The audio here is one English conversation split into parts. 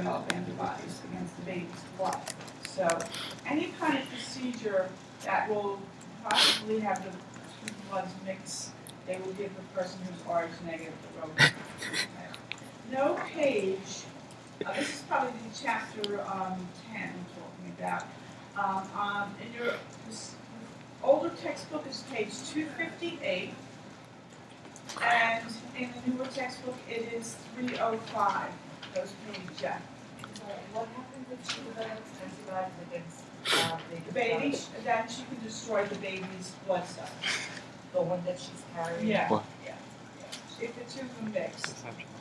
develop antibodies against the baby's blood. So any kind of procedure that will possibly have the two bloods mix, they will give the person who's Rh negative the Rho negative. Okay. No page, this is probably the chapter 10 I'm talking about. In your older textbook is page 258, and in the newer textbook it is 305, those pages. Yeah. What happens if she develops antibodies against The baby, then she can destroy the baby's blood cells. the one that she's carrying? Yeah. What? Yeah. If the two of them mix,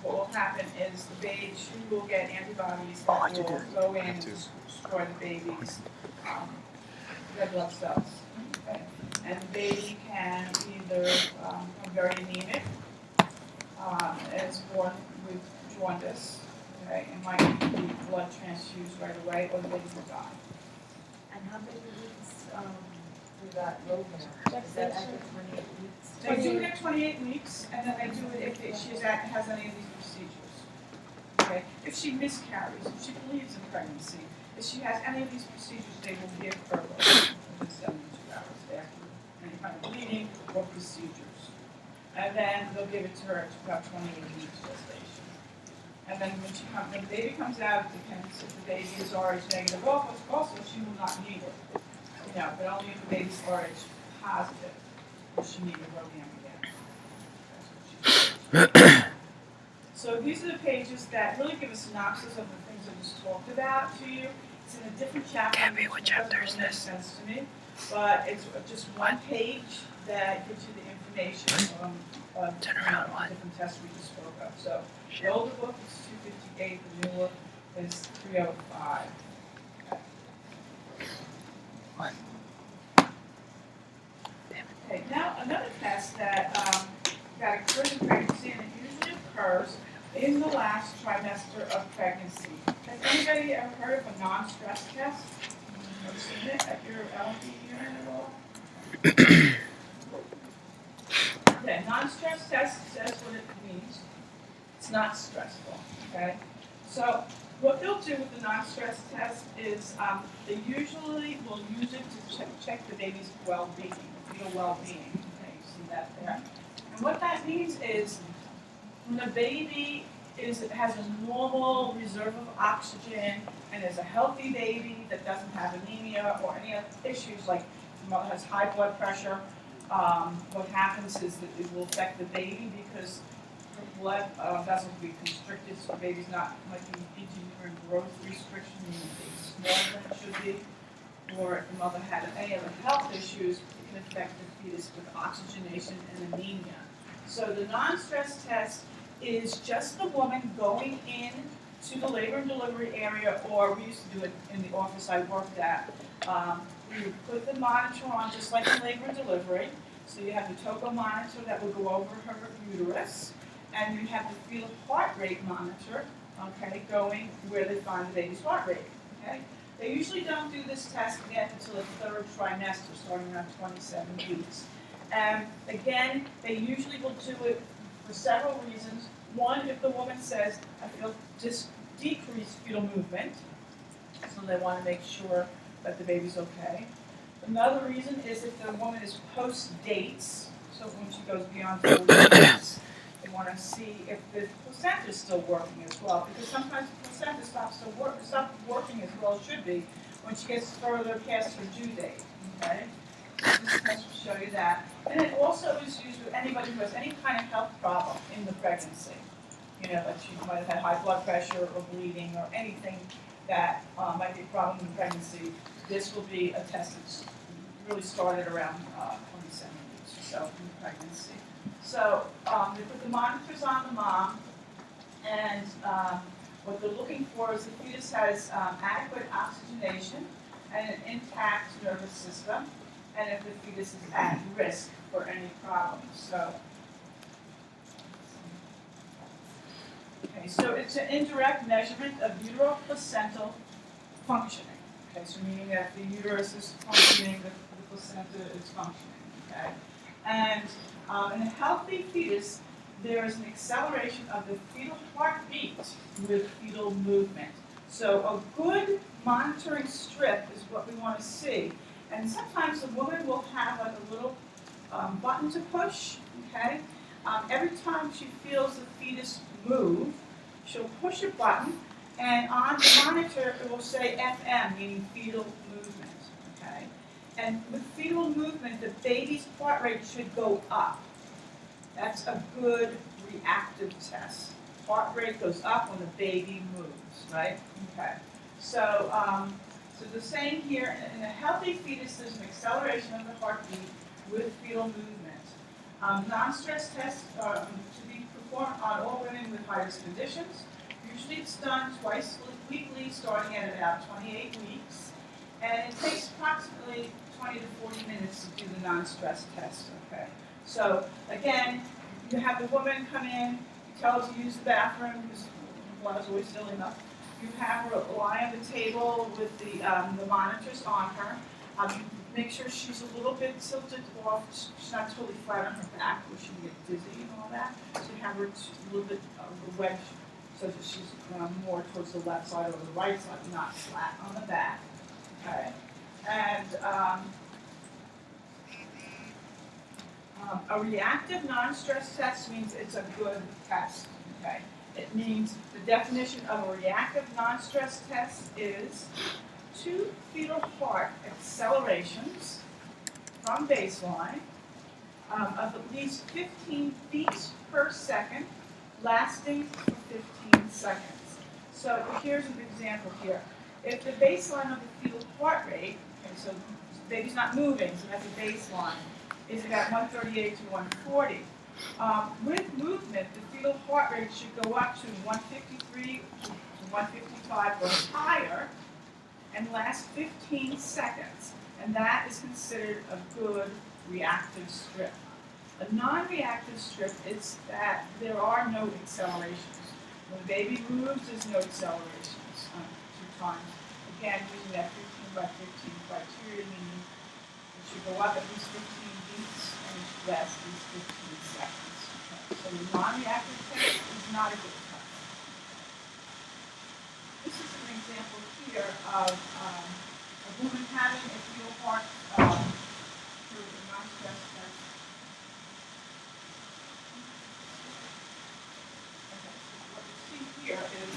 what will happen is the baby, she will get antibodies that will go in and destroy the baby's red blood cells. Okay. And the baby can either become very anemic, as born with jaundice, okay, and might need blood transfused right away, or the baby will die. And how many weeks do that road now? Is that after 28 weeks? They do it at 28 weeks, and then they do it if she has any of these procedures. Okay, if she miscarries, if she believes in pregnancy, if she has any of these procedures, they will give her within 72 hours after any kind of bleeding or procedures. And then they'll give it to her at about 28 weeks gestation. And then when the baby comes out, it depends if the baby is Rh negative. Also, she will not need it. You know, but only if the baby's Rh positive will she need a Rhodium again. So these are the pages that really give a synopsis of the things I just talked about to you. It's in a different chapter. Gabby, what chapter is It doesn't really make this? sense to me, but it's just one page that gives you the information of Turn around, what? different tests we just spoke of. So the older book is 258, the newer is 305. What? Okay, now another test that occurs in pregnancy, and it usually occurs in the last trimester of pregnancy. Has anybody ever heard of a non-stress test? Ever seen it at your LD unit at all? Okay, non-stress test says what it means. It's not stressful, okay? So what they'll do with the non-stress test is they usually will use it to check the baby's well-being, fetal well-being. Okay, you see that there. And what that means is when a baby has a normal reserve of oxygen and is a healthy baby that doesn't have anemia or any other issues like the mother has high blood pressure, what happens is that it will affect the baby because her blood vessels will be constricted, so the baby's not like uterine growth restriction, meaning the baby's smaller than it should be. Or if the mother had any other health issues, it can affect the fetus with oxygenation and anemia. So the non-stress test is just the woman going in to the labor and delivery area, or we used to do it in the office I worked at. You put the monitor on just like in labor and delivery. So you have the Toco monitor that will go over her uterus, and you have the fetal heart rate monitor, okay, going where they find the baby's heart rate, okay? They usually don't do this test again until the third trimester, starting around 27 weeks. And again, they usually will do it for several reasons. One, if the woman says, I feel decreased fetal movement, so they want to make sure that the baby's okay. Another reason is if the woman is post-dates, so when she goes beyond 4 weeks, they want to see if the placenta is still working as well, because sometimes the placenta stops working as well as it should be when she gets further past her due date, okay? This test will show you that. And it also is used with anybody who has any kind of health problem in the pregnancy. You know, that she might have had high blood pressure or bleeding or anything that might be a problem in pregnancy. This will be a test that's really started around 27 weeks or so in pregnancy. So they put the monitors on the mom, and what they're looking for is the fetus has adequate oxygenation and an intact nervous system, and if the fetus is at risk for any problems. So it's an indirect measurement of uteroplacental functioning. Okay, so meaning that the uterus is functioning, the placenta is functioning. Okay, and in a healthy fetus, there is an acceleration of the fetal heartbeat with fetal movement. So a good monitoring strip is what we want to see. And sometimes the woman will have like a little button to push, okay? Every time she feels the fetus move, she'll push a button, and on the monitor it will say FM, meaning fetal movement, okay? And with fetal movement, the baby's heart rate should go up. That's a good reactive test. Heart rate goes up when the baby moves, right? Okay. So, so the same here, in a healthy fetus, there's an acceleration of the heartbeat with fetal movement. Non-stress tests are to be performed on all women with high-risk conditions. Usually it's done twice weekly, starting at about 28 weeks. And it takes approximately 20 to 40 minutes to do the non-stress test, okay? So, again, you have the woman come in, you tell her to use the bathroom, because one is always silly enough. You have her lie on the table with the monitors on her. Make sure she's a little bit tilted off, she's not totally flat on her back where she can get dizzy and all that. So you have her a little bit of the wedge so that she's more towards the left side or the right side, not flat on the back. Okay. And a reactive non-stress test means it's a good test. Okay. It means the definition of a reactive non-stress test is 2 fetal heart accelerations from baseline of at least 15 beats per second, lasting for 15 seconds. So here's an example here. If the baseline of the fetal heart rate, okay, so the baby's not moving, so that's a baseline, is about 138 to 140. With movement, the fetal heart rate should go up to 153 to 155 or higher and last 15 seconds. And that is considered a good reactive strip. A non-reactive strip is that there are no accelerations. When the baby moves, there's no accelerations 2 times. Again, using that 15 by 15 criteria, meaning it should go up at least 15 beats and it should last at least 15 seconds. Okay. So the non-reactive test is not a good test. This is an example here of a woman having a fetal heart through a non-stress test. Okay, so what you see here is,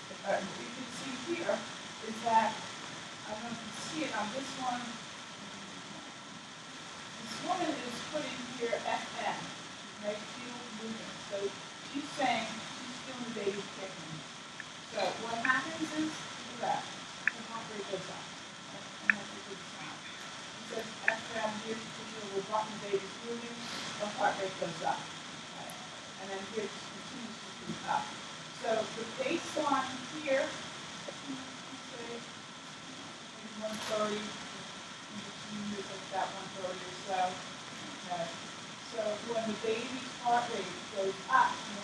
you can see here is that, I don't know if you can see it on this one. This woman is putting here FM, right, fetal movement. So she's saying she's feeling the baby kicking. So what happens is, look at that, the heart rate goes up, and that's a good sound. It says FM here, particularly when the baby's moving, the heart rate goes up. Okay. And then here it just continues to move up. So the baseline here, say, 130, it's about 130 or so. Okay. So when the baby's heart rate goes up from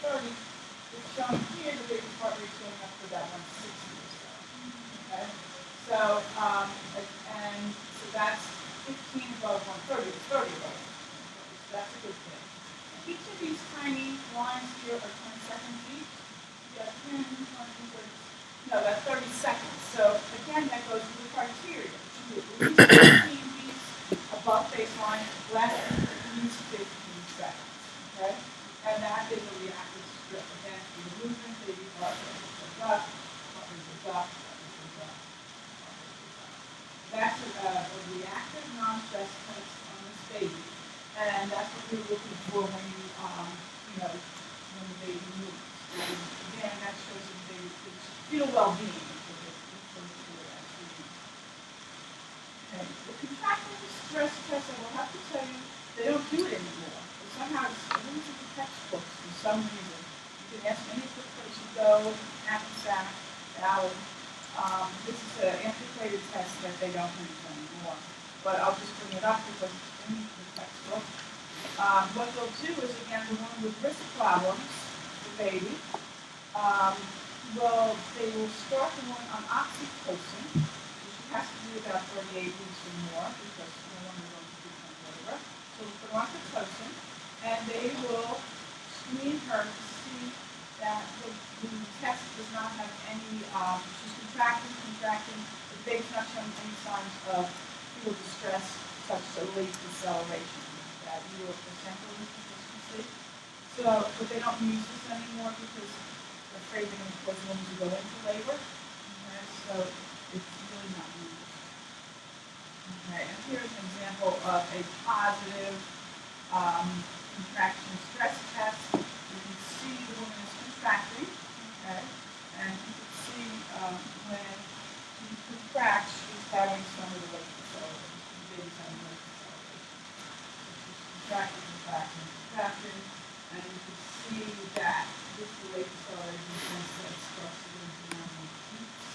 130, it's shown here the baby's heart rate is going up to about 160 or so. Okay? So, and so that's 15 above 130, it's 30 above 130. So that's a good thing. Each of these tiny lines here are 10 seconds each. You got 10, 20, 30, no, that's 30 seconds. So again, that goes to the criteria. It should be at least 15 beats above baseline, less than at least 15 seconds. Okay? And that is a reactive strip. Again, for the movement, baby heart rate goes up, heart rate goes up, heart rate goes up, heart rate goes up. That's a reactive non-stress test on this baby. And that's what we're looking for when you, when the baby moves. And again, that shows that the baby fetal well-being. Okay. The contractile stress test, I will have to tell you, they don't do it anymore. Somehow it's losing the textbooks for some reason. You can ask any place you go, Hackensack, Allen. This is an antiquated test that they don't use anymore. But I'll just bring it up because it's in the textbook. What they'll do is, again, the woman with wrist problems, the baby, they will start the woman on oxytocin, which has to be about 38 weeks or more because no one is going to become labor. So we'll put her on oxytocin. And they will screen her to see that the test does not have any, she's contracting, the baby's not showing any signs of fetal distress such as a late deceleration, that uroplacental insufficiency. So, but they don't use this anymore because they're afraid they're going to cause women to go into labor. Okay, so it's really not used. Okay, and here's an example of a positive contraction stress test. You can see the woman is contracting, okay, and you can see when she contracts, she's having some of the late deceleration. The baby's having late deceleration. So she's contracting, and you can see that this is the late deceleration sense that starts to go into normal peaks.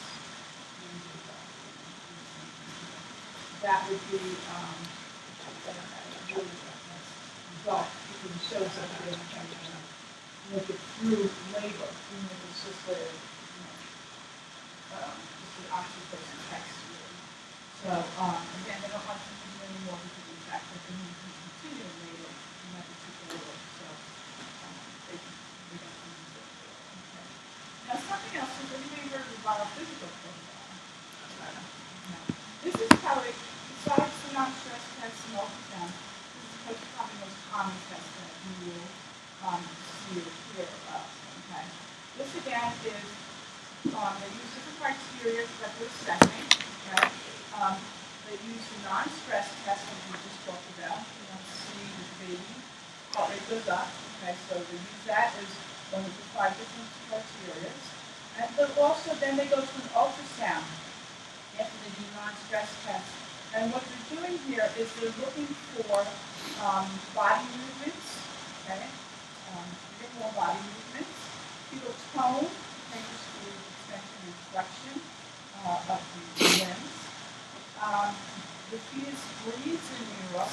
That would be result because it shows that they're trying to make it through labor, even if it's just a, just an oxytocin text really. So again, they don't like to do anymore because in fact they can continue in labor and not be too labor. So they don't use it. Okay. Now something else, has anybody heard of the biophysical profile? No. This is how it, besides the non-stress test and ultrasound, this is probably the most common test that you will see or hear about. Okay. This again is, they use different criteria that they're assessing. Okay. They use the non-stress test that we just talked about. You want to see the baby heart rate goes up. Okay, so they use that as one of the 5 different criteria. And also then they go to an ultrasound after they do non-stress tests. And what they're doing here is they're looking for body movements, okay? Get more body movements, fetal tone, changes to the extension and flexion of the limbs. The fetus breathes in utero.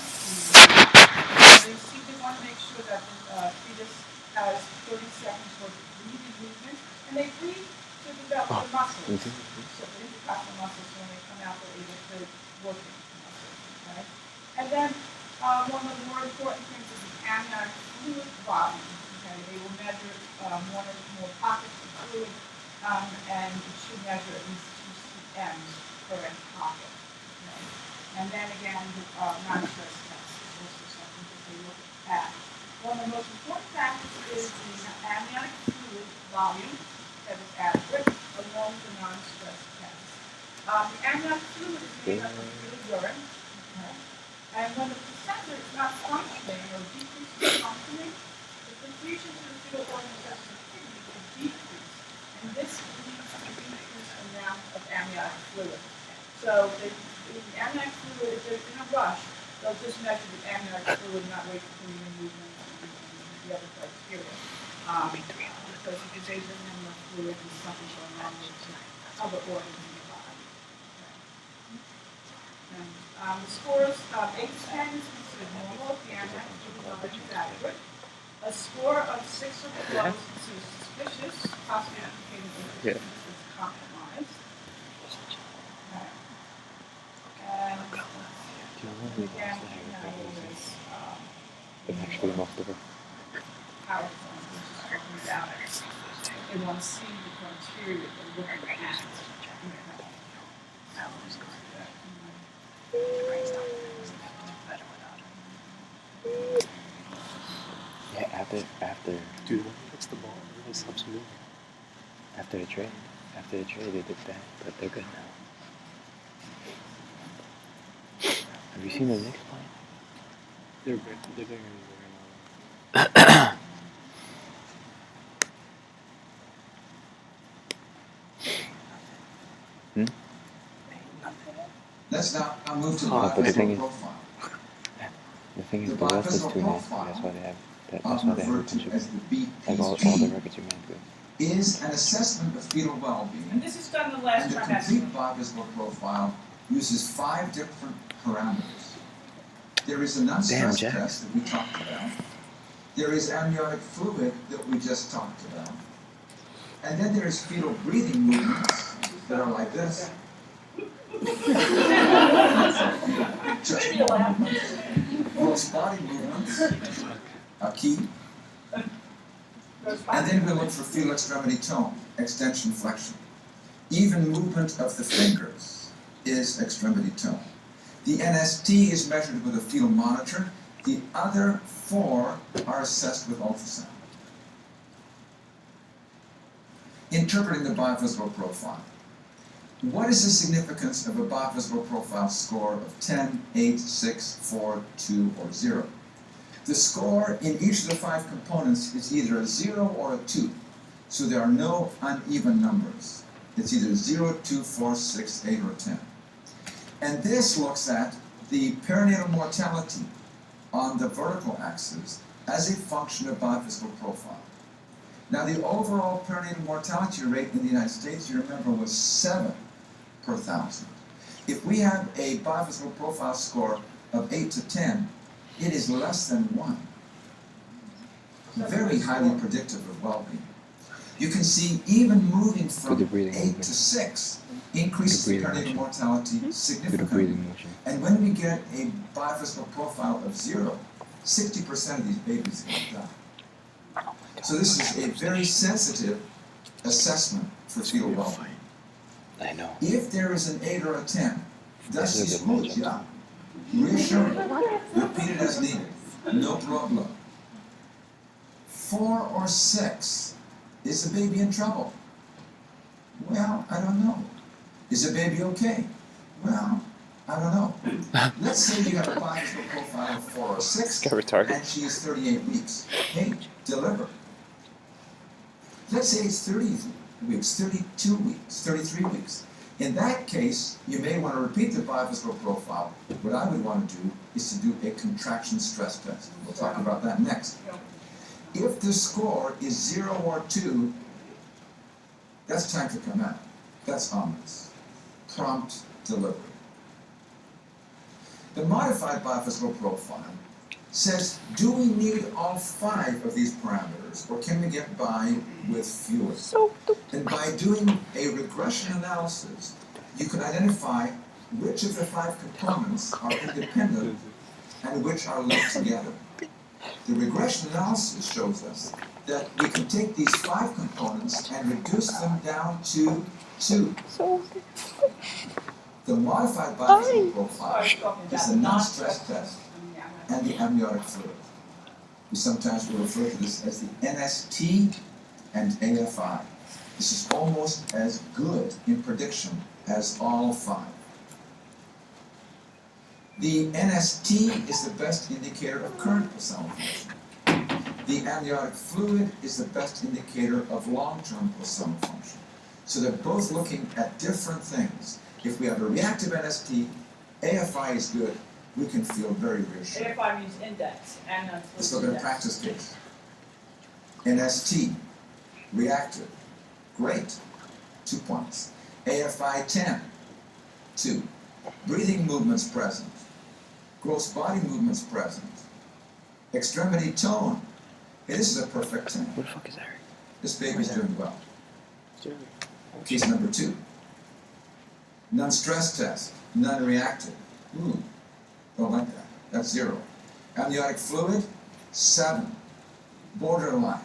They want to make sure that the fetus has 30 seconds worth of breathing movement, and they breathe to develop the muscles. So the intercostal muscles, when they come out, they're able to work the muscles. Okay? And then one of the more important things is the amniotic fluid volume. Okay? They will measure one or more pockets of fluid, and it should measure at least 2 cm per inch pocket. Okay? And then again, the non-stress test is also something that they look at. One of the most important factors is the amniotic fluid volume that is adequate, along with the non-stress test. The amniotic fluid is made up of fetal urine, okay? And when the placenta is not functioning or decreases functioning, the perfusion to the fetal organs such as the kidney will decrease, and this leads to a decreased amount of amniotic fluid. So the amniotic fluid, if they're in a rush, they'll just measure the amniotic fluid and not wait for breathing movement and the other criteria. Because if they didn't have enough fluid, there's something going on with other organs in the body. Okay. And the scores of 8 to 10 is considered normal if the amniotic fluid is adequate. A score of 6 or below is considered suspicious, possibly indicating that it's compromised. Okay. And again, actually most of it. PowerPoint, which is talking about they want to see the criteria they're looking at. Yeah, after Dude, when he hits the ball, it really stops moving. after the trade they did that, but they're good now. Have you seen the Knicks play? They're bigger and bigger now. Let's now move to the But the thing biophysical is, profile. the thing is, The the West is biophysical too nasty. profile, That's why they have a often bunch referred to of as the like all the BPSG, records you made good. is an assessment of fetal well-being, And this is done the last and the trimester. complete biophysical profile uses 5 different parameters. There is a non-stress Jack. test that we talked about. There is amniotic fluid that we just talked about. And then there is fetal breathing movements that are like this. Just gross body movements are key. And then we look for fetal extremity tone. extension flexion. Even movement of the fingers is extremity tone. The NST is measured with a field monitor. The other 4 are assessed with ultrasound. Interpreting the biophysical profile. What is the significance of a biophysical profile score of 10, 8, 6, 4, 2, or 0? The score in each of the 5 components is either a 0 or a 2, so there are no uneven numbers. It's either 0, 2, 4, 6, 8, or 10. And this looks at the perinatal mortality on the vertical axis as a function of biophysical profile. Now, the overall perinatal mortality rate in the United States, you remember, was 7 per 1,000. If we have a biophysical profile score of 8 to 10, it is less than 1. Very highly predictive of well-being. You can see even moving from 8 to 6 increases the perinatal mortality significantly. And when we get a biophysical profile of 0, 60% of these babies are going to die. So this is a very sensitive assessment for fetal well-being. I know. If there is an 8 or a 10, dusty smooth, yeah. Reassure, repeat it as needed, no problem. 4 or 6, is the baby in trouble? Well, I don't know. Is the baby okay? Well, I don't know. Let's say you have a biological profile of 4 or 6, and she is 38 weeks. Hey, deliver. Let's say it's 30 weeks, 32 weeks, 33 weeks. In that case, you may want to repeat the biophysical profile. What I would want to do is to do a contraction stress test. We'll talk about that next. If the score is 0 or 2, that's time to come out. That's ominous. Prompt delivery. The modified biophysical profile says, do we need all 5 of these parameters, or can we get by with fewer? And by doing a regression analysis, you can identify which of the 5 components are independent and which are linked together. The regression analysis shows us that we can take these 5 components and reduce them down to 2. The modified biophysical profile is the non-stress test and the amniotic fluid. We sometimes will refer to this as the NST and AFI. This is almost as good in prediction as all 5. The NST is the best indicator of current placental function. The amniotic fluid is the best indicator of long-term placental function. So they're both looking at different things. If we have a reactive NST, AFI is good, we can feel very reassured. AFI means index. Let's look at a practice case. NST, reactive, great, 2 points. AFI 10, 2. Breathing movements present. Gross body movements present. Extremity tone. Hey, this is a perfect 10. Where the fuck is Eric? This baby's doing well. Case number 2. Non-stress test, non-reactive. Ooh, don't like that. That's 0. Amniotic fluid, 7. Borderline.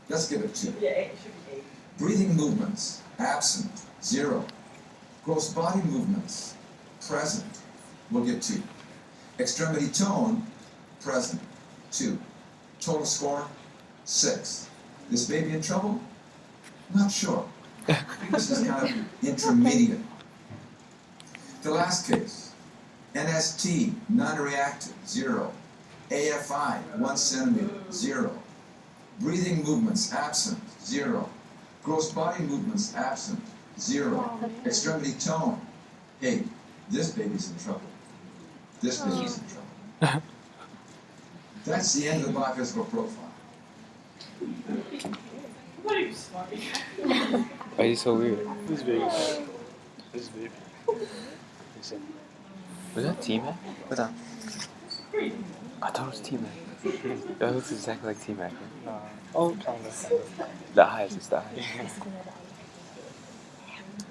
Let's give it 2. Yeah, it should be 8. Breathing movements, absent, 0. Gross body movements, present. We'll get 2. Extremity tone, present, 2. Total score, 6. This baby in trouble? Not sure. This is kind of intermediate. The last case, NST, non-reactive, 0. AFI, 1 centimeter, 0. Breathing movements, absent, 0. Gross body movements, absent, 0. Extremity tone, hey, this baby's in trouble. This baby's in trouble. That's the end of the biophysical profile. What are you smart? Why are you so weird? This baby. This baby. Listen. Was that T-Mac? Hold on. I thought it was T-Mac. That looks exactly like T-Mac. Right? Oh, kind of. The highs, it's the highs.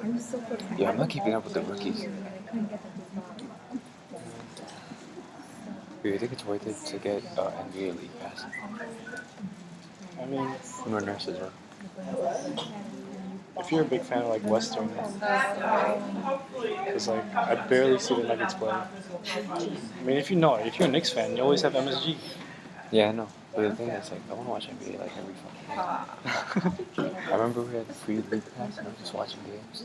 I'm so Yeah, I'm not keeping up with the rookies. Do you think it's worth it to get NBA League Pass? I mean, More nurses, right? If you're a big fan of like Western, Hopefully. it's like I barely see the Nuggets play. I mean, if you're a Knicks fan, you always have MSG. Yeah, I know. But the thing is, like, I want to watch NBA like every fucking day. I remember we had the free league pass and I was just watching games.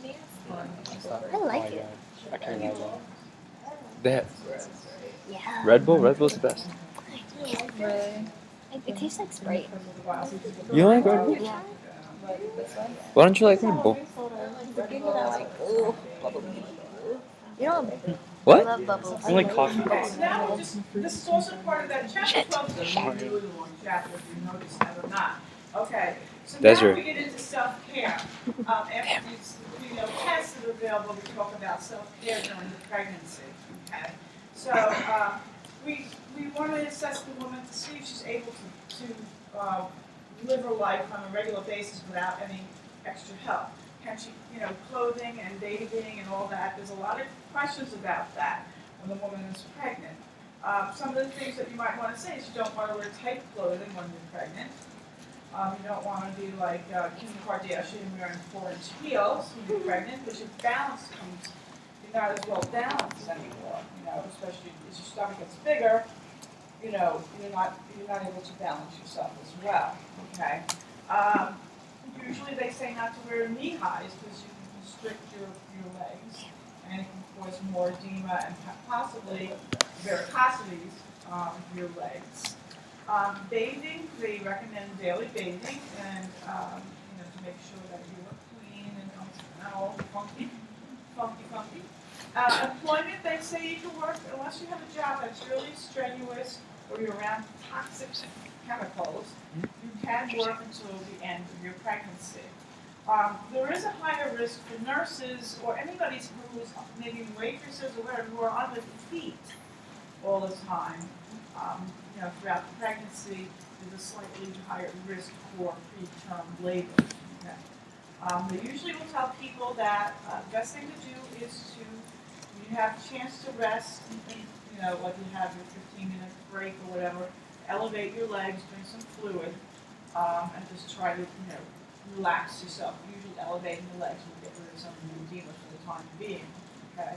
And stuff. I like Oh my it. God, I can't imagine. They have Yeah. Red Bull. Red Bull's the best. It tastes like Sprite. You don't like Red Bull? Yeah. Why don't you like Red Bull? You know, I What? love bubbles. I like coffee. Okay, so now we're just, this is also part of that chapter 12 is a really long chapter, if you notice that or not. Okay, so now Desert. we get into self-care. After these, tests that are available, we talk about self-care during the pregnancy, okay? So, we want to assess the woman to see if she's able to live her life on a regular basis without any extra help. Can she, clothing and bathing and all that, there's a lot of questions about that when the woman is pregnant. Some of the things that you might want to say is you don't want to wear tight clothing when you're pregnant. You don't want to be like Kim Kardashian wearing 4-inch heels when you're pregnant, because your balance comes, you're not as well balanced anymore, especially as your stomach gets bigger, you're not able to balance yourself as well, okay? Usually they say not to wear knee highs because you can constrict your legs and it can cause more edema and possibly varicosities of your legs. Bathing, they recommend daily bathing and to make sure that you look clean and don't smell funky. Employment, they say you can work unless you have a job that's really strenuous or you're around toxic chemicals. You can work until the end of your pregnancy. There is a higher risk for nurses or anybody who's maybe waitresses or whatever who are on their feet all the time. Throughout the pregnancy, there's a slightly higher risk for preterm labor. Okay? They usually will tell people that the best thing to do is to, when you have a chance to rest, like you have your 15-minute break or whatever, elevate your legs, drink some fluid, and just try to, relax yourself. Usually elevating the legs will get rid of some of the edema for the time being. Okay.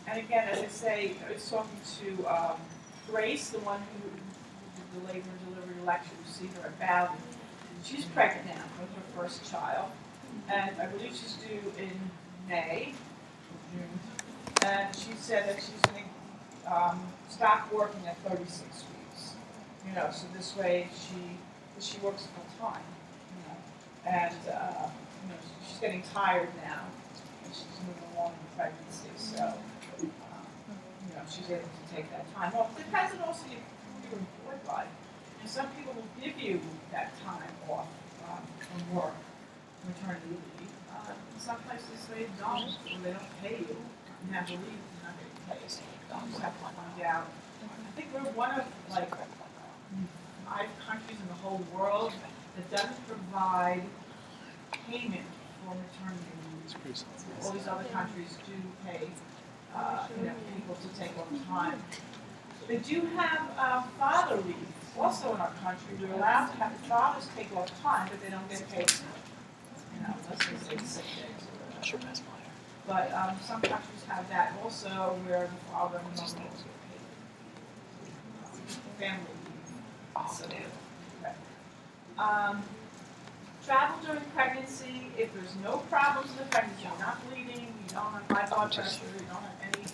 And again, as I say, I was talking to Grace, the one who did the labor and delivery lecture, you see her about. She's pregnant now with her first child, and I believe she's due in May, June. And she said that she's going to stop working at 36 weeks. So this way she works full time. And she's getting tired now, and she's moving along in pregnancy. So she's able to take that time off. It depends on also who you're employed by. Some people will give you that time off from work, maternity leave. Some places they don't, or they don't pay you. You have to leave, you're not getting paid. So you just have to find out. I think we're one of 5 countries in the whole world that doesn't provide payment for maternity leave. All these other countries do pay people to take on time. They do have father leave. Also in our country, we're allowed to have fathers take off time, but they don't get paid. Unless they take sick days or whatever. But some countries have that also, where the father and mother also get paid. Family leave. So, okay. Travel during pregnancy, if there's no problems in the pregnancy, you're not bleeding, you don't have high blood pressure, you don't have any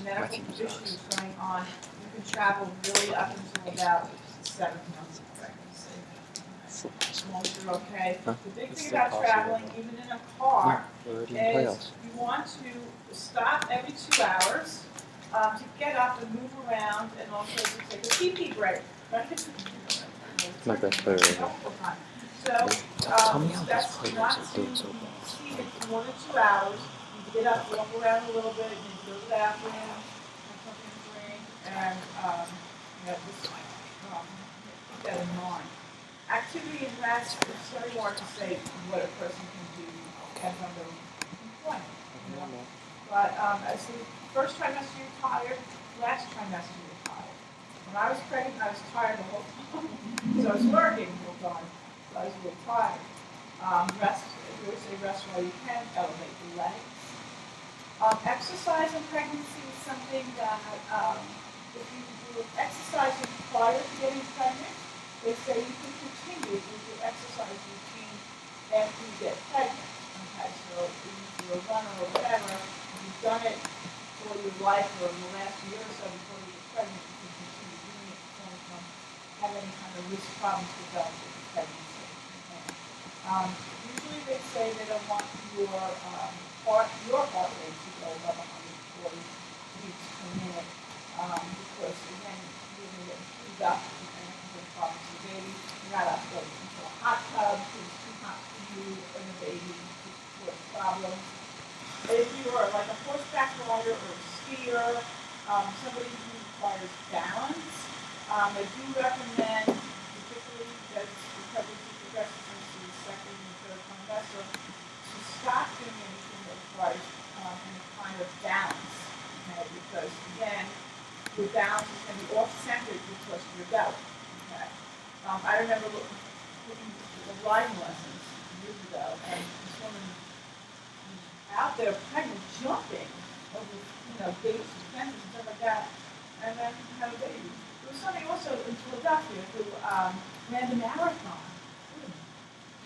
medical issues going on, you can travel really up until about 7 months of pregnancy. As long as you're okay. The big thing about traveling, even in a car, is you want to stop every 2 hours to get up and move around and also to take a pee-pee break. My best player right now. So, Tell me how that's these not players are to doing so well. see it for more than 2 hours. You get up, walk around a little bit, and then go to the bathroom, have something to drink, and just keep that in mind. Activity and rest, it's very hard to say what a person can do as under employment. But as the first trimester you're tired, last trimester you're tired. When I was pregnant, I was tired the whole time, so I was working the whole time. as you're tired. Rest, if you say rest while you can, elevate the legs. Exercise in pregnancy is something that, if you do exercising prior to getting pregnant, they say you can continue with your exercise routine after you get pregnant. Okay, so if you're a runner or whatever, if you've done it for your life or in the last year or so before you get pregnant, you can continue doing it so you don't have any kind of risk problems develop with the pregnancy. Okay. Usually they say they don't want your heart rate to go above 140 beats per minute, because again, you're going to get chewed up and have problems with the baby. You're not up going into a hot tub because it's too hot for you and the baby to cause problems. If you are like a horseback rider or a skier, somebody who requires balance, they do recommend, particularly that the pregnancy progresses into the second and third trimester, to stop doing anything that requires any kind of balance. Okay, because again, your balance is going to be off-centered because of your belly. Okay. I remember looking at the riding lessons years ago, and this woman out there pregnant, jumping over, gates and fences and stuff like that, and then had a baby. There was somebody also in Philadelphia who ran the marathon.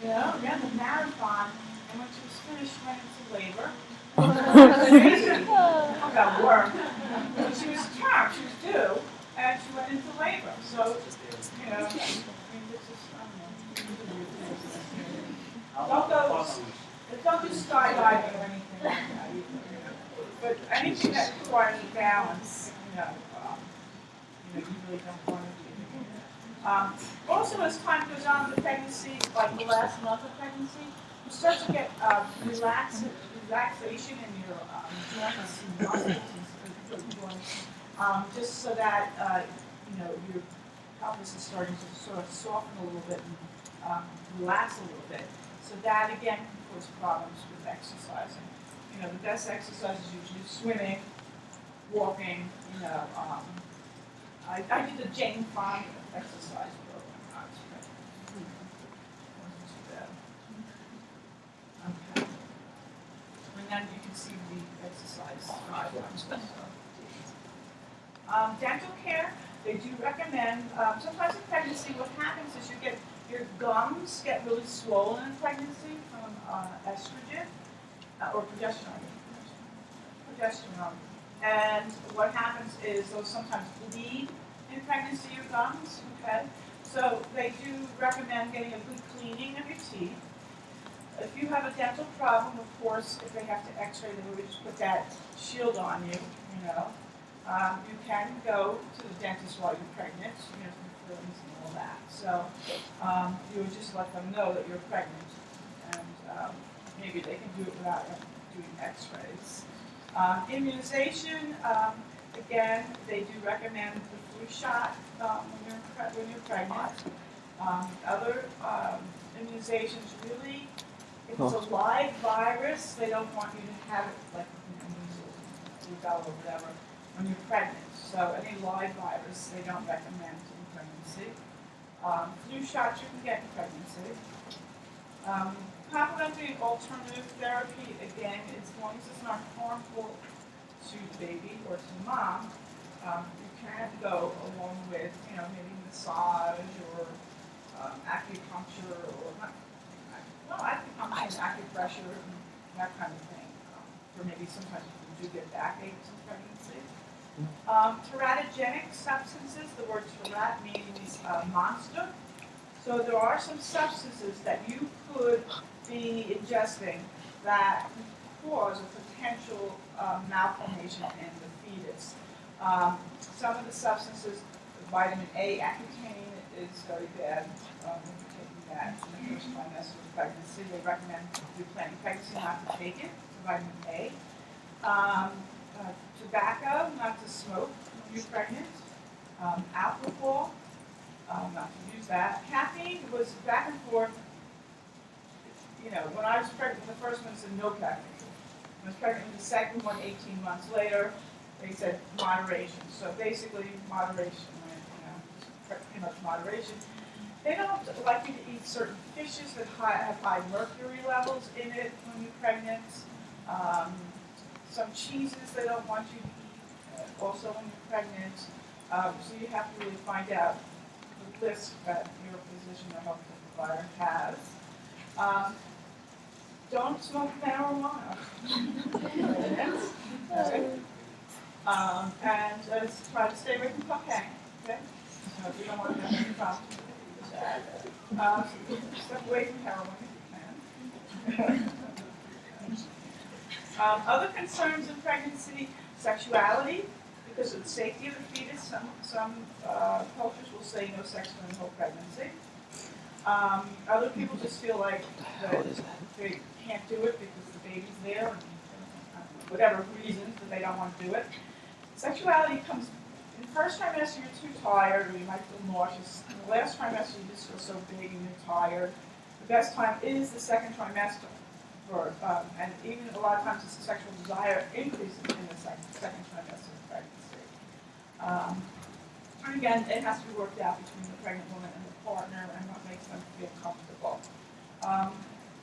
Ran the marathon, and when she was finished, went into labor. Crazy. Talk about work. But she was termed, she was due, and she went into labor. So, this is, I don't know. Don't do skydiving or anything like that either. But anything that requires balance, you really don't want to do. Also, as time goes on in the pregnancy, like the last month of pregnancy, you start to get relaxation in your joints and muscles and joints, just so that your pelvis is starting to sort of soften a little bit and relax a little bit. So that again can cause problems with exercising. The best exercise is usually swimming, walking. I did the Jane Fonda exercise program. I was pregnant. Wasn't too bad. Okay. And then you can see the exercise guidelines. Dental care, they do recommend, sometimes in pregnancy what happens is your gums get really swollen in pregnancy from estrogen or progesterone. And what happens is those sometimes bleed in pregnancy, your gums, okay? So they do recommend getting a good cleaning of your teeth. If you have a dental problem, of course, if they have to x-ray, they would just put that shield on you, You can go to the dentist while you're pregnant, for fillings and all that. So you would just let them know that you're pregnant, and maybe they can do it without doing x-rays. Immunization, again, they do recommend the flu shot when you're pregnant. Other immunizations, really, if it's a live virus, they don't want you to have it like measles, rubella, or whatever, when you're pregnant. So any live virus, they don't recommend in pregnancy. Flu shots you can get in pregnancy. Complementary alternative therapy, again, as long as it's not harmful to the baby or to the mom, you can go along with, maybe massage or acupuncture or acupuncture, acupressure, and that kind of thing. Or maybe sometimes people do get backaches in pregnancy. Teratogenic substances, the word terat means monster. So there are some substances that you could be ingesting that could cause a potential malformation in the fetus. Some of the substances, vitamin A, Accutane is very bad. If you're taking that in the first trimester of pregnancy, they recommend if you're planning pregnancy not to take it, vitamin A. Tobacco, not to smoke when you're pregnant. Alcohol, not to use that. Caffeine was back and forth. When I was pregnant, the first one said no caffeine. When I was pregnant with the second one 18 months later, they said moderation. So basically, moderation, pretty much moderation. They don't like you to eat certain fishes that have high mercury levels in it when you're pregnant. Some cheeses they don't want you to eat also when you're pregnant. So you have to really find out the list that your physician or healthcare provider has. Don't smoke marijuana. And try to stay away from cocaine. Okay? So if you don't want to have any problems with that. Step away from heroin if you can. Other concerns in pregnancy, sexuality, because of the safety of the fetus. Some cultures will say no sex during the whole pregnancy. Other people just feel like that they can't do it because the baby's there, and whatever reasons that they don't want to do it. Sexuality comes in the first trimester. You're too tired, or you might feel nauseous. In the last trimester, you just feel so big and you're tired. The best time is the second trimester. And even a lot of times the sexual desire increases in the second trimester of pregnancy. And again, it has to be worked out between the pregnant woman and the partner and what makes them feel comfortable.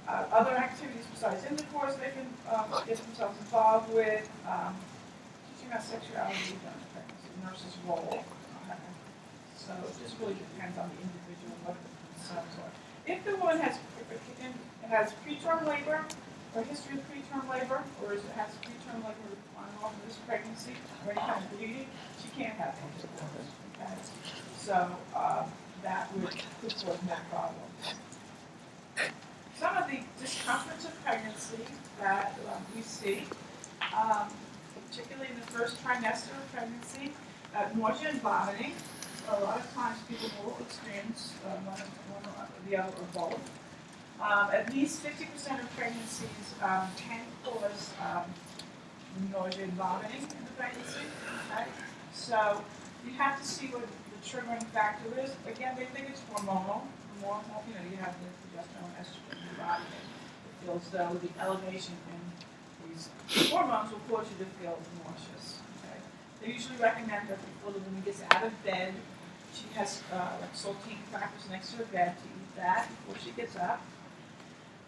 Other activities besides intercourse they can get themselves involved with, teaching about sexuality during pregnancy, nurse's role. So it just really depends on the individual and what the concerns are. If the woman has preterm labor, or history of preterm labor, or has preterm labor on and off of this pregnancy, or any kind of bleeding, she can't have intercourse. Okay? So that would put forth more problems. Some of the discomforts of pregnancy that we see, particularly in the first trimester of pregnancy, nausea and vomiting. A lot of times people will experience one or the other or both. At least 50% of pregnancies can cause nausea and vomiting in the pregnancy. Okay? So you have to see what the triggering factor is. Again, they think it's hormonal. You have the progesterone, estrogen in your body. It feels though the elevation in these hormones will cause you to feel nauseous. Okay? They usually recommend that before the woman gets out of bed, she has like saltine crackers next to her bed to eat that before she gets up.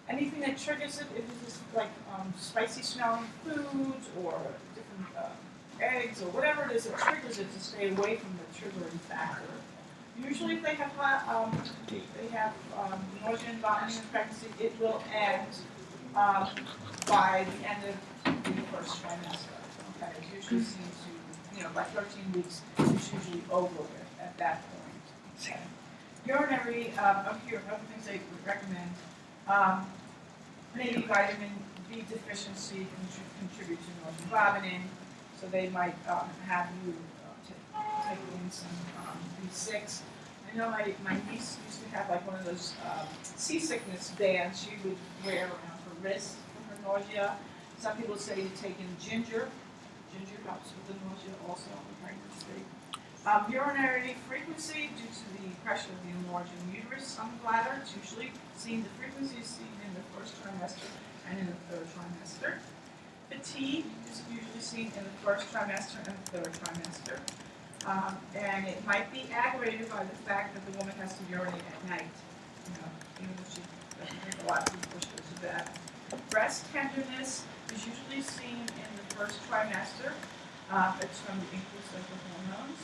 Anything that triggers it, if it's like spicy smelling foods or different eggs or whatever it is that triggers it, to stay away from the triggering factor. Usually, if they have nausea and vomiting in pregnancy, it will end by the end of the first trimester. Okay, it's usually seen to, by 13 weeks, it's usually over with at that point. Okay. Urinary, here, other things they would recommend. Maybe vitamin B deficiency can contribute to nausea and vomiting, so they might have you take in some B6. I know my niece used to have like one of those seasickness bands she would wear around her wrist for her nausea. Some people say you take in ginger. Ginger helps with the nausea also in pregnancy. Urinary frequency due to the pressure of the enlarging uterus on the bladder. It's usually seen, the frequency is seen in the first trimester and in the third trimester. Fatigue is usually seen in the first trimester and the third trimester. And it might be aggravated by the fact that the woman has to urinate at night. Even if she doesn't drink a lot before she goes to bed. Breast tenderness is usually seen in the first trimester. It's from the increase of the hormones.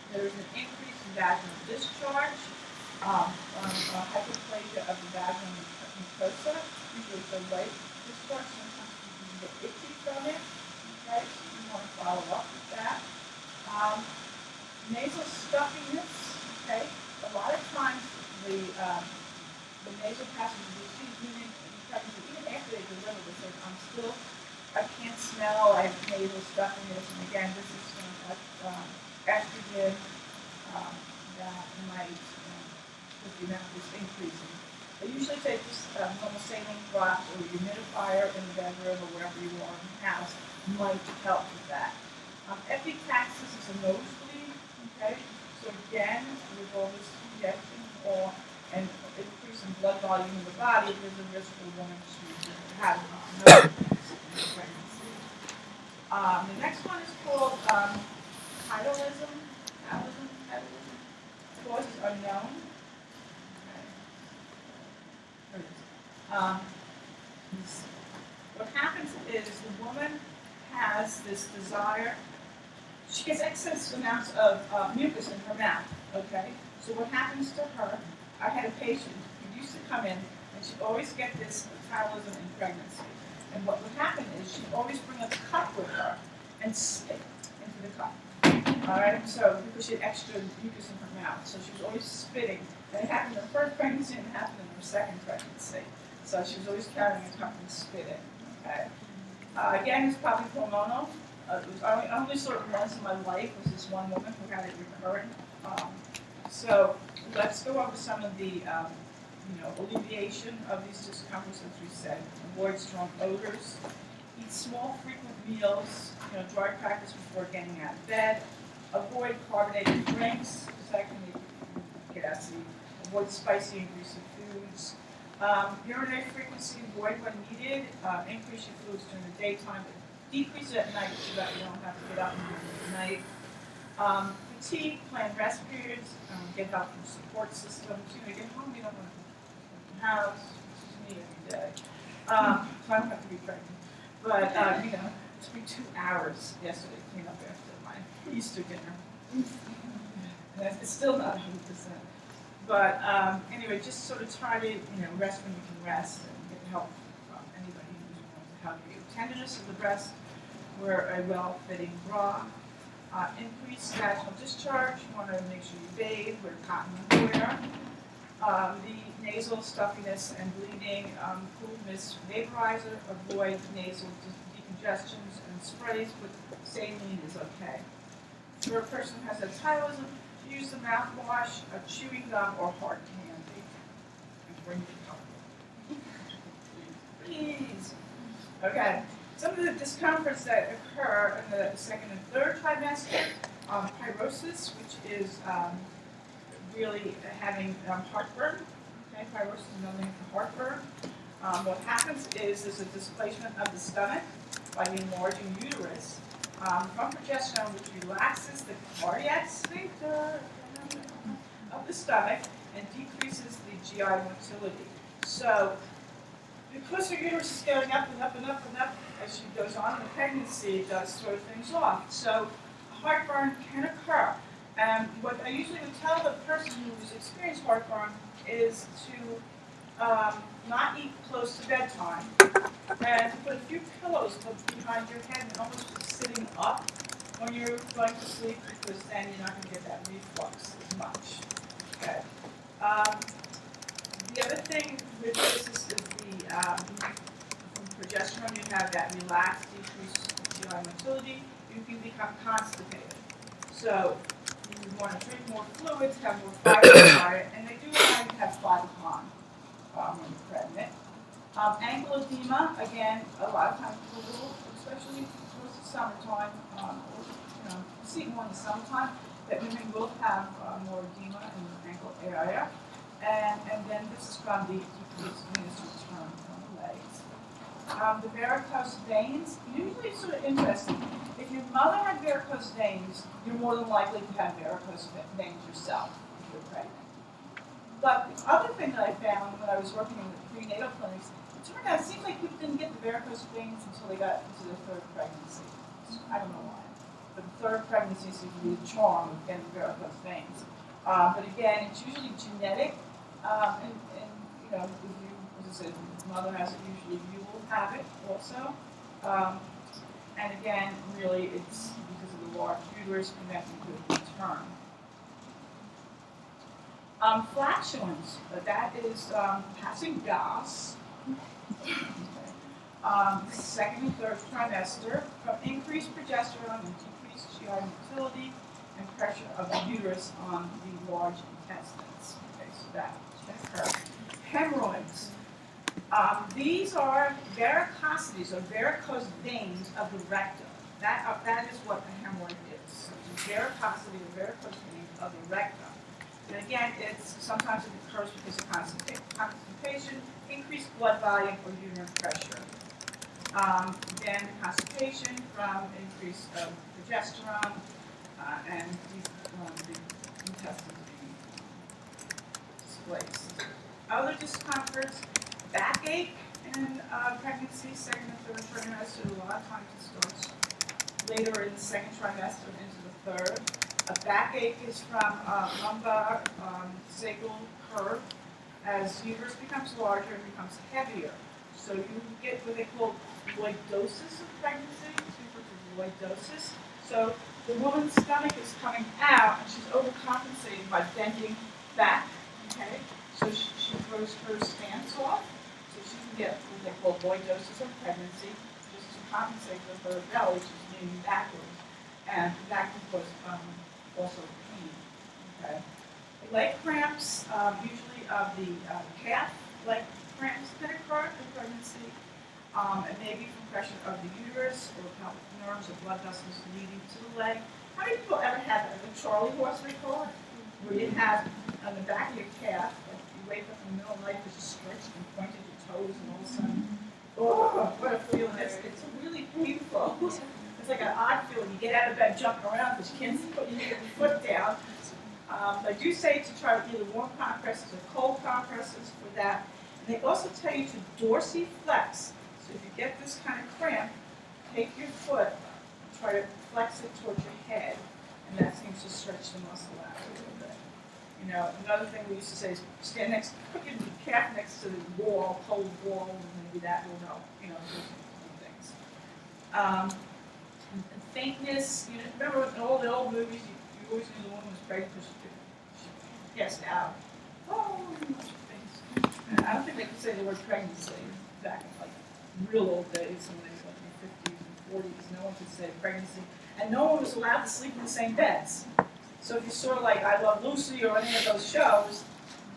There's an increase in vaginal discharge, hyperplasia of the vaginal mucosa, usually the right discharge. Sometimes you can get itchy from it. Okay, so you want to follow up with that. Nasal stuffiness. Okay, a lot of times the nasal passages you see even after they deliver, they say, I can't smell, I have nasal stuffiness, and again, this is from estrogen that might, with the amount is increasing. They usually take this normal saline drops or humidifier in the bedroom or wherever you are in the house might help with that. Epistaxis is a nosebleed, okay? So again, with all this injection and increase in blood volume in the body, there's a risk for a woman to have nosebleeds in pregnancy. The next one is called Hydalism. Causes unknown. What happens is the woman has this desire, she gets excess amounts of mucus in her mouth, okay? So what happens to her, I had a patient who used to come in and she'd always get this metabolism in pregnancy. And what would happen is she'd always bring a cup with her and spit into the cup. All right, so because she had extra mucus in her mouth, so she was always spitting. And it happened in her first pregnancy and it happened in her second pregnancy. So she was always carrying a cup and spitting. Okay. Again, it's probably hormonal. I only saw it once in my life. Was this one woman who had it recurrent. So let's go over some of the alleviation of these discomforts, as we said. Avoid strong odors. Eat small, frequent meals. Dry practice before getting out of bed. Avoid carbonated drinks, because that can be gassy. Avoid spicy and greasy foods. Urinary frequency, avoid when needed. Increase your fluids during the daytime, but decrease it at night so that you don't have to get up in the middle of the night. Fatigue, plan rest periods, get help from support systems. You get home, you don't want to leave the house, which is me every day. So I don't have to be pregnant. But, it took me 2 hours yesterday to clean up after my Easter dinner. And it's still not 100%. But anyway, just sort of try to rest when you can rest and get help from anybody who's willing to help you. Tenderness of the breast, wear a well-fitting bra. Increase vaginal discharge. You want to make sure you bathe, wear cotton underwear. The nasal stuffiness and bleeding, cool mist vaporizer. Avoid nasal decongestions and sprays, but saline is okay. For a person who has a tilism, use the mouthwash, a chewing gum, or hard candy. And bring your cup. Please. Okay. Some of the discomforts that occur in the second and third trimester, pyrosis, which is really having heartburn. Okay, pyrosis is another name for heartburn. What happens is there's a displacement of the stomach by the enlarging uterus from progesterone, which relaxes the cardiac sphincter of the stomach and decreases the GI motility. So, because her uterus is going up and up and up and up as she goes on in the pregnancy, it does throw things off. So, heartburn can occur. And what I usually would tell the person who's experienced heartburn is to not eat close to bedtime, and to put a few pillows behind your head and almost sitting up when you're going to sleep, because then you're not going to get that reflux as much. Okay. The other thing with this is from progesterone, you have that relaxed, decreased GI motility. You can become constipated. So you want to drink more fluids, have more fiber in your diet, and they do want to have fiber when you're pregnant. Ankle edema, again, a lot of times people, especially towards the summertime, see more in the summertime, that women will have more edema in the ankle area. And then this is from the decreased venous return from the legs. The varicose veins, usually it's sort of interesting. If your mother had varicose veins, you're more than likely to have varicose veins yourself if you're pregnant. But the other thing that I found when I was working in the prenatal clinics, it turned out it seemed like people didn't get the varicose veins until they got into their third pregnancy. I don't know why. But the third pregnancy seems to be the charm of getting varicose veins. But again, it's usually genetic. And if you, as I said, if your mother has it, usually you will have it also. And again, really, it's because of the large uterus connecting to the return. Flatulence, that is passing gas. Second and third trimester from increased progesterone and decreased GI motility and pressure of the uterus on the large intestines. Okay, so that occurs. Hemorrhoids. These are varicosities or varicose veins of the rectum. That is what a hemorrhoid is. So it's a varicosity or varicose vein of the rectum. And again, sometimes it occurs because of constipation, increased blood volume, or uterine pressure. Then constipation from increase of progesterone and the intestines being displaced. Other discomforts, backache in pregnancy, second and third trimester. A lot of times it starts later in the second trimester into the third. A backache is from lumbar sacral curve. As uterus becomes larger, it becomes heavier. So you get what they call lordosis of pregnancy, lordosis. So the woman's stomach is coming out and she's overcompensating by bending back, okay? So she throws her stance off, so she can get what they call lordosis of pregnancy, just to compensate for her belly, she's leaning backwards. And that can cause also pain, okay? Leg cramps, usually of the calf, leg cramps that occur in pregnancy, and maybe compression of the uterus or pelvic nerves or blood vessels leading to the leg. How many people ever had the Charlie horse we call it? Where you have on the back of your calf, like you wake up in the middle of the night because you stretched and pointed your toes and all of a sudden, oh, what a feeling. It's really painful. It's like an odd feeling. You get out of bed jumping around because you can't put your foot down. They do say to try either warm compresses or cold compresses for that. And they also tell you to dorsiflex. So if you get this kind of cramp, take your foot and try to flex it towards your head, and that seems to stretch the muscle out a little bit. You know, another thing we used to say is stand next, put your calf next to the wall, cold wall, and maybe that will help. You know, those things. And faintness. You know, remember in all the old movies, you always knew the woman was pregnant because she passed out. Oh, and I don't think they could say the word pregnancy back in like real old days, when they were like in the 50s and 40s. No one could say pregnancy, and no one was allowed to sleep in the same beds. So if you saw like I Love Lucy or any of those shows,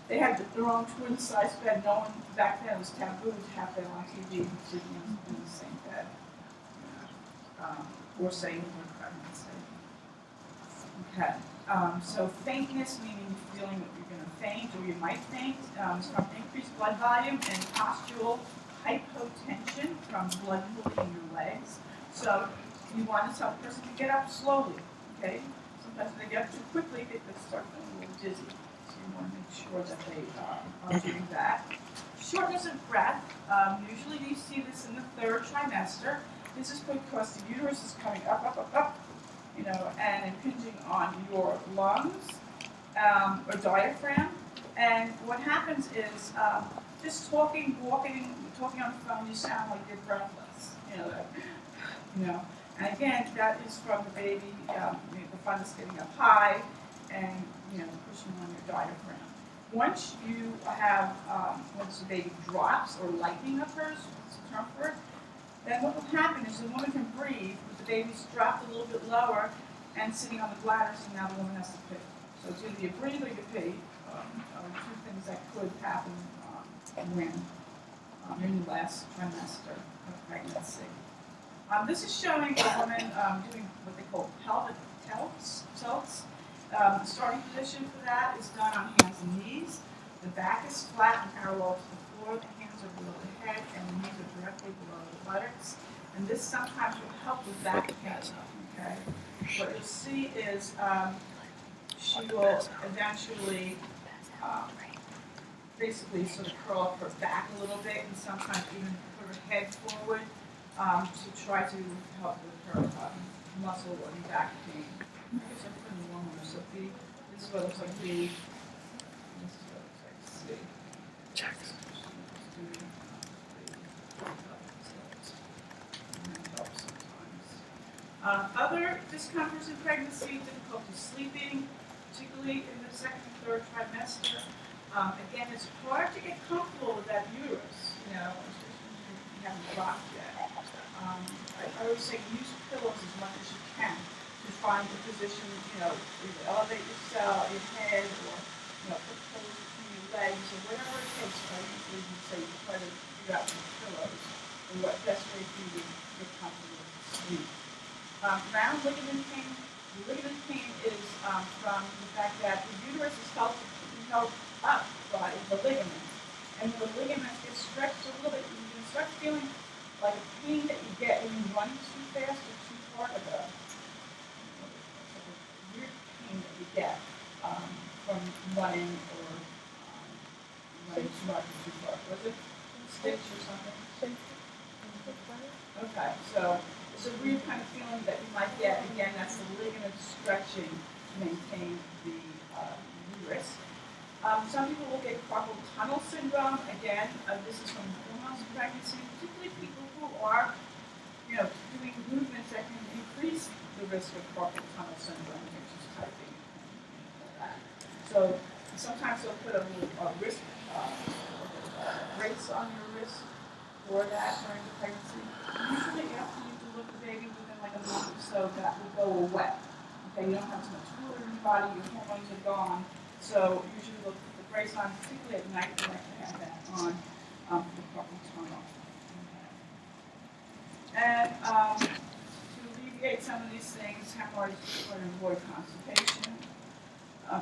they had their own twin-size bed. No one back then, it was taboo to have them on TV and sleeping in the same bed, or saying the word pregnancy. Okay. So faintness, meaning feeling that you're going to faint or you might faint, is from increased blood volume and postural hypotension from blood pooling in your legs. So you want to tell the person to get up slowly, okay? Sometimes when they get up too quickly, they could start feeling a little dizzy. So you want to make sure that they are doing that. Shortness of breath, usually you see this in the third trimester. This is because the uterus is coming up, you know, and impinging on your lungs or diaphragm. And what happens is just talking, walking, talking on the phone, you sound like you're breathless, you know. And again, that is from the baby, the fundus getting up high and, you know, pushing on your diaphragm. Once you have, once the baby drops or lightning occurs, what's the term for it, then what will happen is the woman can breathe, but the baby's dropped a little bit lower and sitting on the bladder, so now the woman has to pee. So it's either you breathe or you pee, are two things that could happen when in the last trimester of pregnancy. This is showing a woman doing what they call pelvic tilts. The starting position for that is done on hands and knees. The back is flat and parallel to the floor. The hands are below the head and the knees are directly below the buttocks. And this sometimes will help with back pain. Okay. What you'll see is she will eventually basically sort of curl up her back a little bit and sometimes even put her head forward to try to help with her muscle and back pain. I guess I'm putting one more. So this is what it looks like B. This is what it looks like C. Checks. Other discomforts in pregnancy, difficulty sleeping, particularly in the second and third trimester. Again, it's hard to get comfortable with that uterus, you know, especially when you haven't rocked yet. I always say use pillows as much as you can to find the position, you know, either elevate yourself, your head, or, you know, put pillows between your legs, or whatever it takes. I usually would say you try to figure out these pillows and what best way for you to get comfortable with sleep. Round ligament pain. The ligament pain is from the fact that the uterus is held up by the ligament. And when the ligament gets stretched a little bit, you can start feeling like a pain that you get when you run too fast or too far, like a weird pain that you get from running or running too much or too far. Was it stitch or something? Okay, so where you're kind of feeling that you might get, again, that's the ligament stretching to maintain the wrist. Some people will get carpal tunnel syndrome. Again, this is from 4 months of pregnancy, particularly people who are, doing movements that can increase the risk of carpal tunnel syndrome, which is typing. So sometimes they'll put a wrist brace on your wrist for that during the pregnancy. Usually after you deliver the baby within like a month or so, that will go away. Okay, you don't have too much fluid in your body, your hormones are gone. So usually we'll put the brace on, particularly at night, we like to have that on for the carpal tunnel. And to alleviate some of these things, hemorrhoids are to avoid constipation,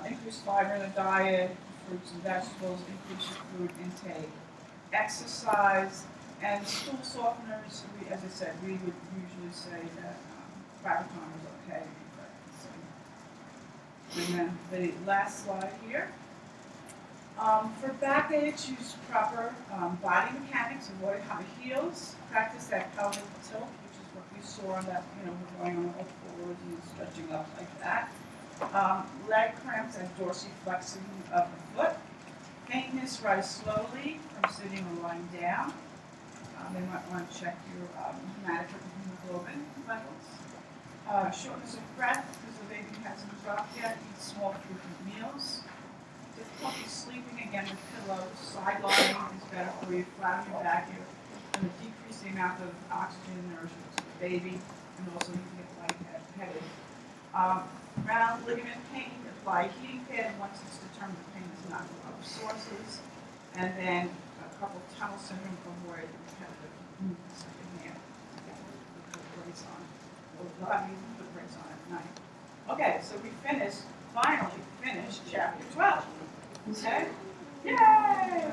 increase fiber in the diet, fruits and vegetables, increase your food intake, exercise, and stool softeners. As I said, we would usually say that Frapicon is okay in pregnancy. And then the last slide here. For backache, use proper body mechanics, avoid high heels, practice that pelvic tilt, which is what we saw on that, we're going on all fours and stretching up like that. Leg cramps and dorsiflexing of the foot. Faintness, rise slowly from sitting or lying down. They might want to check your hematocrit and hemoglobin levels. Shortness of breath because the baby hasn't dropped yet. Eat small frequent meals. Difficulty sleeping, again with pillows. Side lying is better for you. Flat on your back, you're going to decrease the amount of oxygen and nourishment to the baby, and also you can get lightheaded. Round ligament pain, apply a heating pad once it's determined the pain is not from other sources. And then a couple tunnel syndrome, avoid repetitive movements like in hand. Put the brace on. Or a lot of you put the brace on at night. Okay, so we finally finished chapter 12. Okay? Yay!